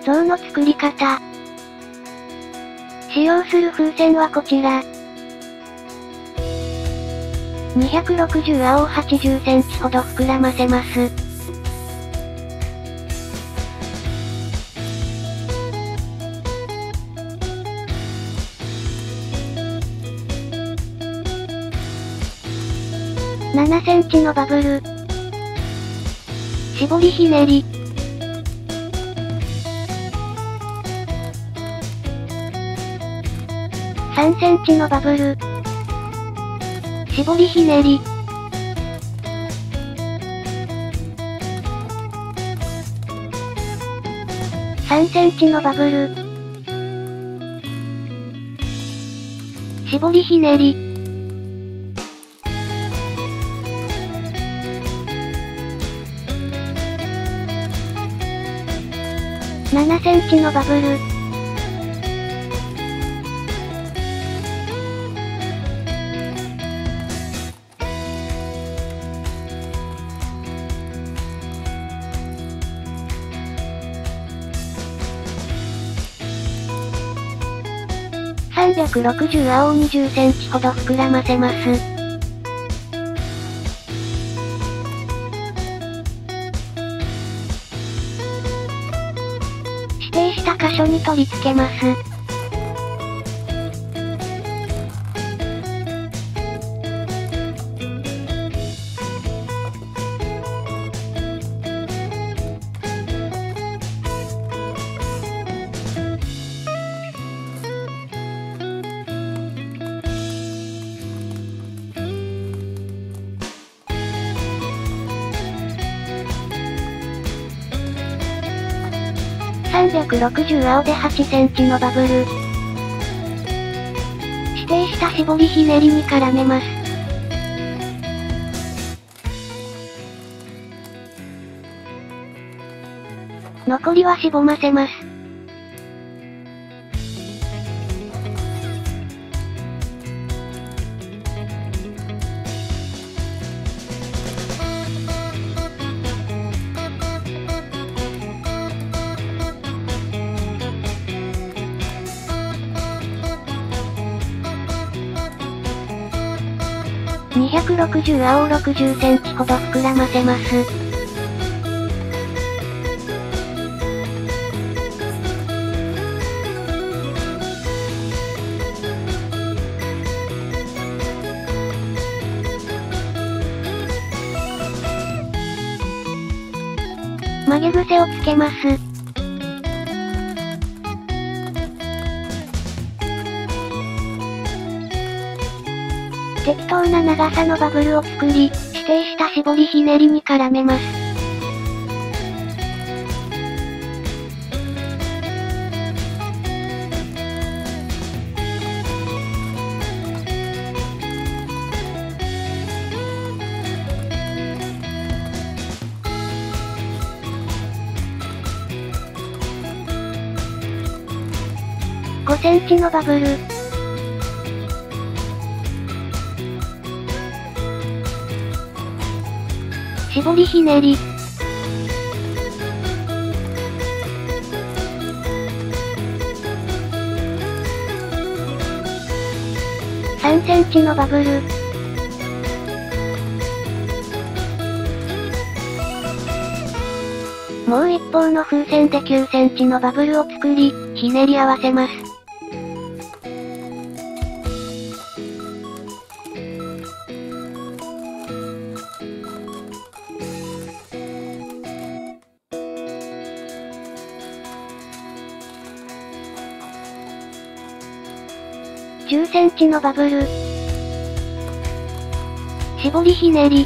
像の作り方。使用する風船はこちら。260青を80センチほど膨らませます。7センチのバブル。絞りひねり。3センチのバブル。絞りひねり。3センチのバブル。絞りひねり。7センチのバブル。360青を20センチほど膨らませます。指定した箇所に取り付けます。360青で8センチのバブル。指定した絞りひねりに絡めます。残りはしぼませます。260青を60センチほど膨らませます。曲げ癖をつけます。適当な長さのバブルを作り、指定した絞りひねりに絡めます。5センチのバブル。絞りひねり。3センチのバブル。もう一方の風船で9センチのバブルを作り、ひねり合わせます。10センチのバブル。絞りひねり。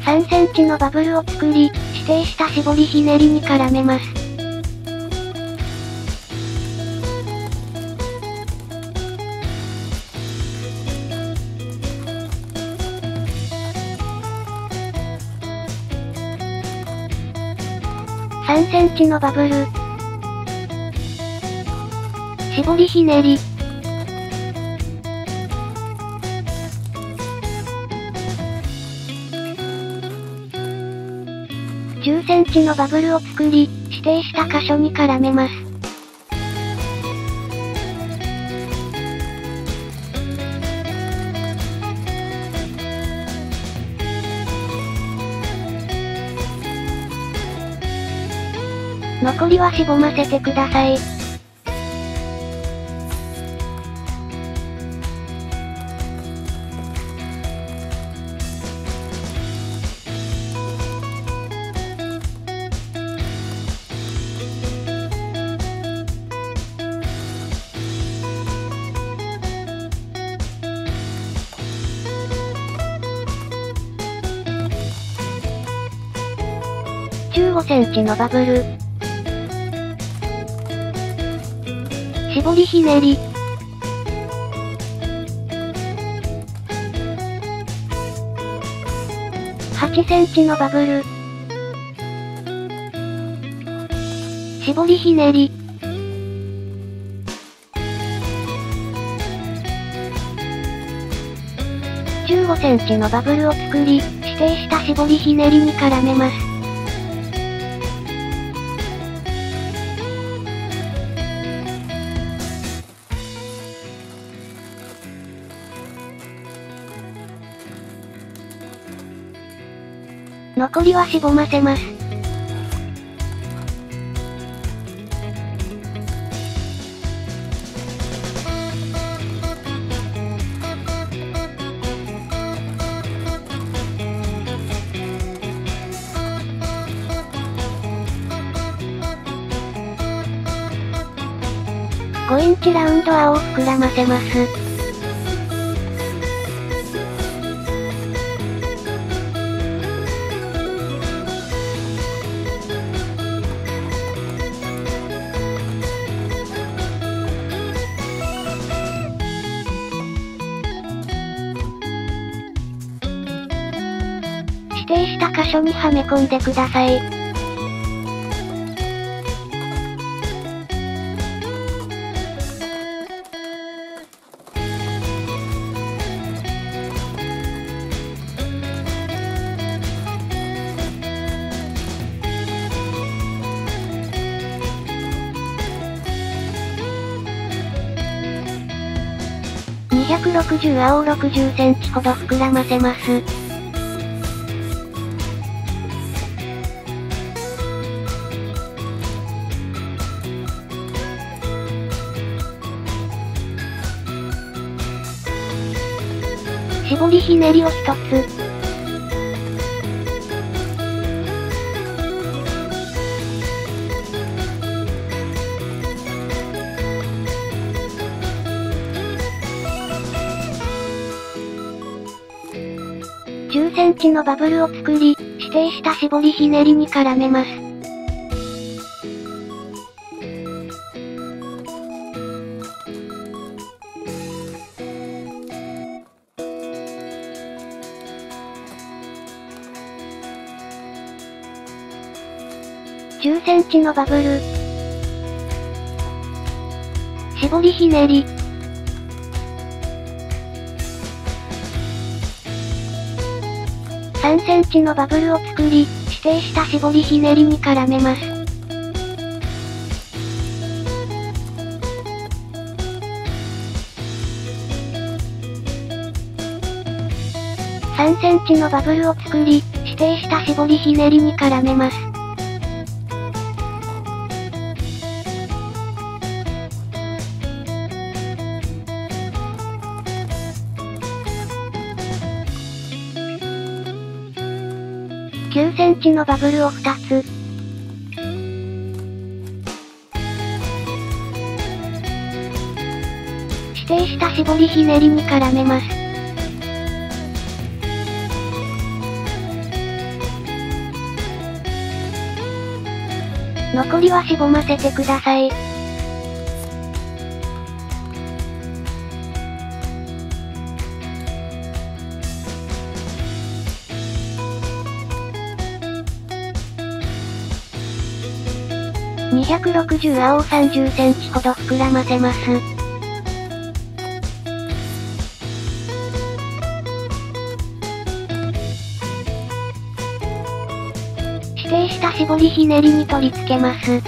3センチのバブルを作り、指定した絞りひねりに絡めます。3センチのバブル。絞りひねり。チのバブルを作り、指定した箇所に絡めます。残りはしぼませてください。15センチのバブル。絞りひねり。8センチのバブル。絞りひねり。15センチのバブルを作り、指定した絞りひねりに絡めます。残りはしぼませます。5インチラウンド泡を膨らませます。指定した箇所にはめ込んでください。260青60センチほど膨らませます。絞りひねりを1つ。10センチのバブルを作り、指定した絞りひねりに絡めます。10センチのバブル。絞りひねり。3センチのバブルを作り、指定した絞りひねりに絡めます。3センチのバブルを作り、指定した絞りひねりに絡めます。9センチのバブルを2つ。指定した絞りひねりに絡めます。残りはしぼませてください。260青30センチほど膨らませます。指定しした絞りひねりに取り付けます。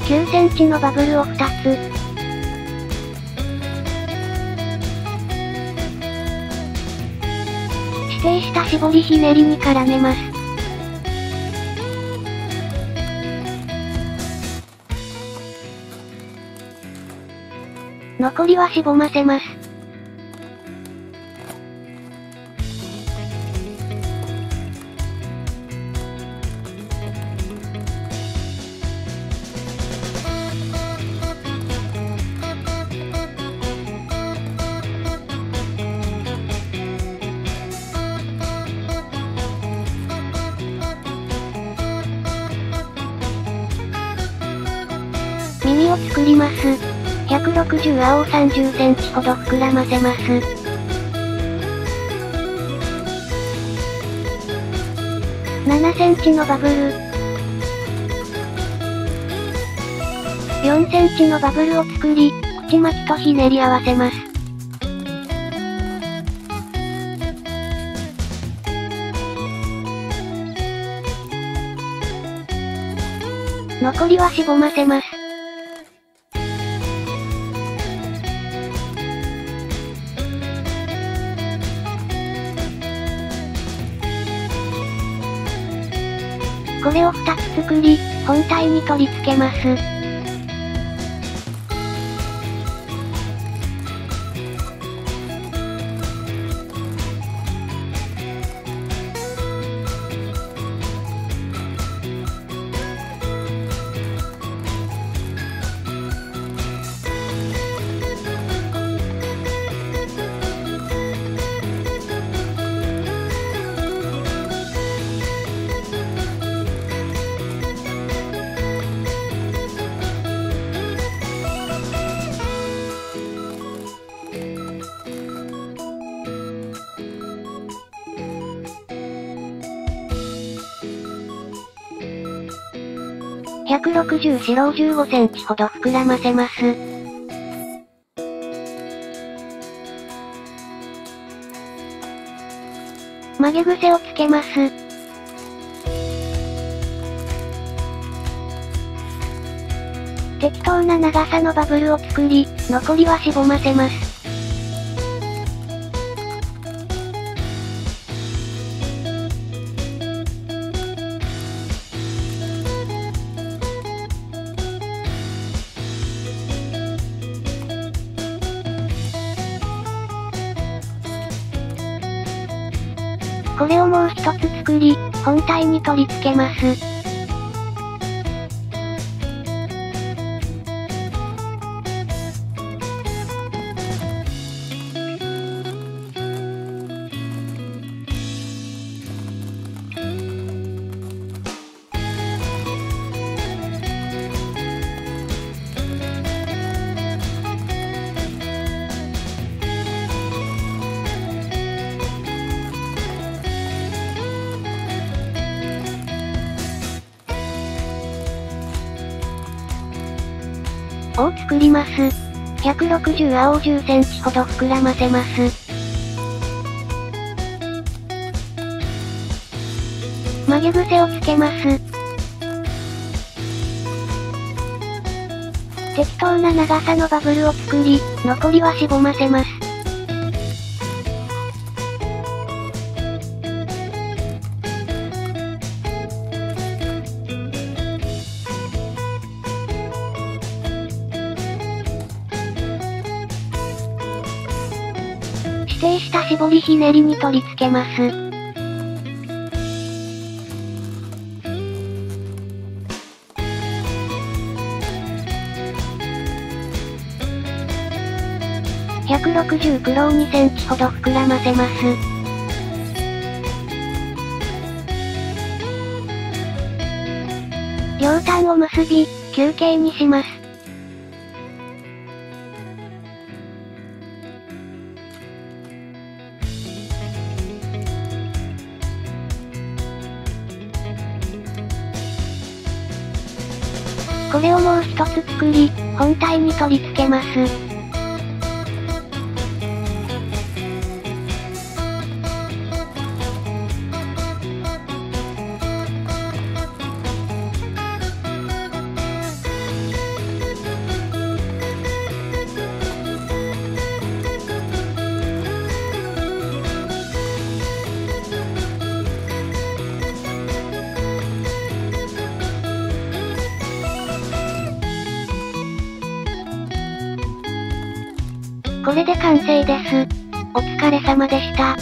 9センチのバブルを2つ。指定した絞りひねりに絡めます。残りはしぼませます。耳を作ります。160青を30センチほど膨らませます。7センチのバブル。4センチのバブルを作り、口巻きとひねり合わせます。残りはしぼませます。これを2つ作り、本体に取り付けます。160白を15センチほど膨らませます。曲げ癖をつけます。適当な長さのバブルを作り、残りはしぼませます。これをもう一つ作り、本体に取り付けます。を作ります。160青を10センチほど膨らませます。曲げ癖をつけます。適当な長さのバブルを作り、残りはしぼませます。指定した絞りひねりに取り付けます。160黒を2センチほど膨らませます。両端を結び、球形にします。これをもう一つ作り、本体に取り付けます。これで完成です。お疲れ様でした。